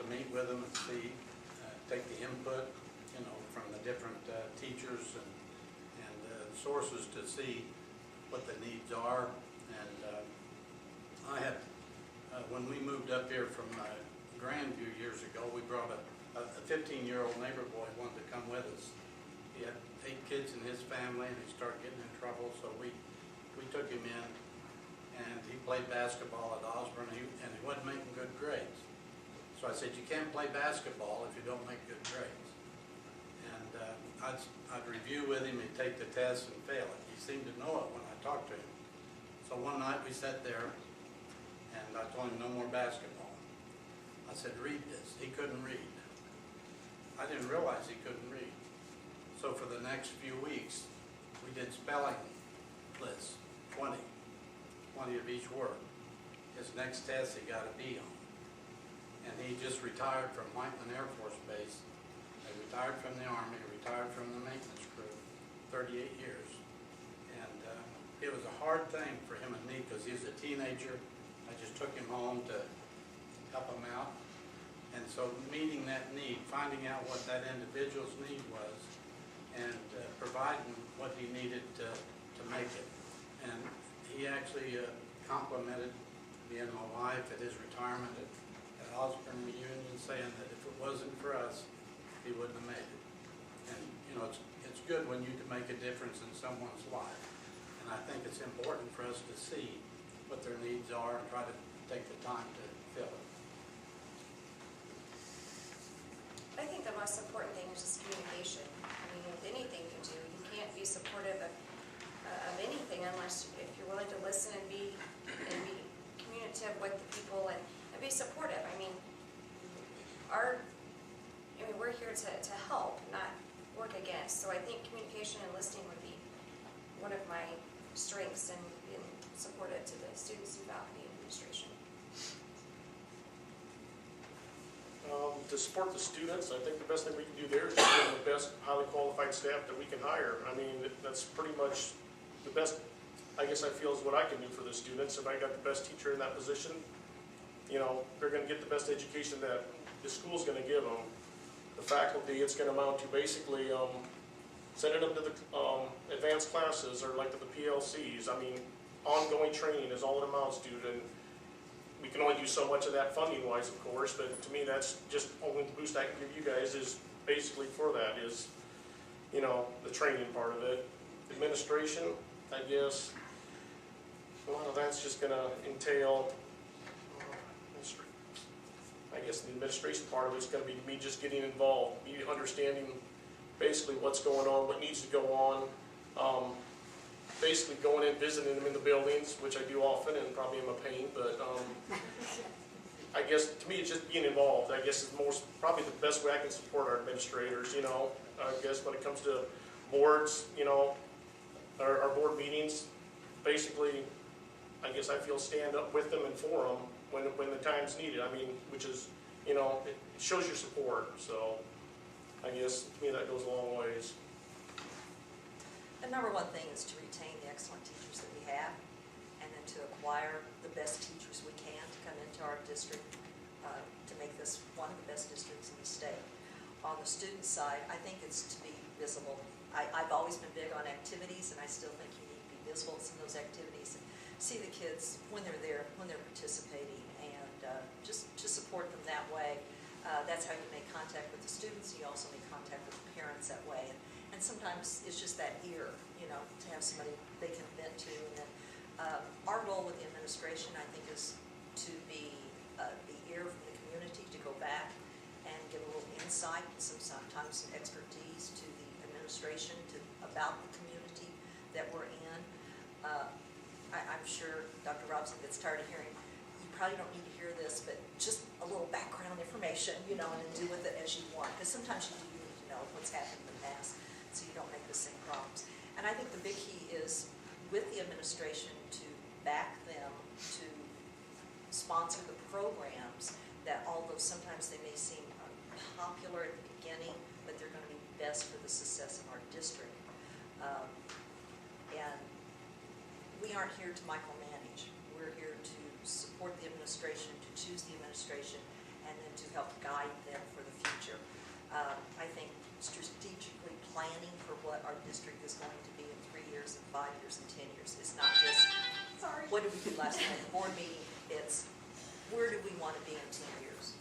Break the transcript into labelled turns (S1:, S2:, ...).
S1: meet with them and see, take the input, you know, from the different teachers and sources to see what the needs are. And I have, when we moved up here from Grandview years ago, we brought a 15-year-old neighbor boy wanted to come with us. He had 8 kids in his family, and he started getting in trouble, so we took him in, and he played basketball at Osborne, and he wasn't making good grades. So I said, you can't play basketball if you don't make good grades. And I'd review with him, he'd take the test and fail it. He seemed to know it when I talked to him. So one night we sat there, and I told him no more basketball. I said, read this. He couldn't read. I didn't realize he couldn't read. So for the next few weeks, we did spelling lists, 20 of each word. His next test he got a B on. And he just retired from Whiteman Air Force Base. He retired from the Army, retired from the maintenance crew, 38 years. And it was a hard thing for him and me because he was a teenager. I just took him home to help him out. And so meeting that need, finding out what that individual's need was, and providing what he needed to make it. And he actually complimented me and my wife at his retirement at Osborne Reunion, saying that if it wasn't for us, he wouldn't have made it. And you know, it's good when you can make a difference in someone's life. And I think it's important for us to see what their needs are and try to take the time to fill it.
S2: I think the most important thing is just communication. I mean, with anything you do, you can't be supportive of anything unless if you're willing to listen and be communicative with the people and be supportive. I mean, we're here to help, not work against. So I think communication and listening would be one of my strengths in being supportive to the students and faculty and administration.
S3: To support the students, I think the best thing we can do there is just get the best highly qualified staff that we can hire. I mean, that's pretty much the best, I guess I feel, is what I can do for the students. If I got the best teacher in that position, you know, they're going to get the best education that the school's going to give them. The faculty, it's going to amount to basically sending them to the advanced classes or like to the PLCs. I mean, ongoing training is all it amounts to. And we can only do so much of that funding-wise, of course, but to me, that's just only the boost I can give you guys is basically for that is, you know, the training part of it. Administration, I guess, a lot of that's just going to entail, I guess the administration part of it's going to be me just getting involved, me understanding basically what's going on, what needs to go on, basically going in, visiting them in the buildings, which I do often and probably am a pain, but I guess to me it's just being involved. I guess is probably the best way I can support our administrators, you know. I guess when it comes to boards, you know, our board meetings, basically, I guess I feel stand up with them and for them when the time's needed. I mean, which is, you know, it shows your support. So I guess to me that goes a long ways.
S4: The number one thing is to retain the excellent teachers that we have, and then to acquire the best teachers we can to come into our district to make this one of the best districts in the state. On the student side, I think it's to be visible. I've always been big on activities, and I still think you need to be visible in those activities and see the kids when they're there, when they're participating, and just to support them that way. That's how you make contact with the students. You also make contact with the parents that way. And sometimes it's just that ear, you know, to have somebody they can vent to. And then our role with the administration, I think, is to be the ear from the community, to go back and give a little insight, sometimes some expertise to the administration about the community that we're in. I'm sure Dr. Robson gets tired of hearing, you probably don't need to hear this, but just a little background information, you know, and then do with it as you want. Because sometimes you do need to know what's happened in the past, so you don't make the same problems. And I think the big key is with the administration to back them to sponsor the programs that, although sometimes they may seem unpopular at the beginning, but they're going to be best for the success of our district. And we aren't here to micromanage. We're here to support the administration, to choose the administration, and then to help guide them for the future. I think strategically planning for what our district is going to be in 3 years and 5 years and 10 years is not just, what did we do last night at the board meeting? It's where do we want to be in 10 years?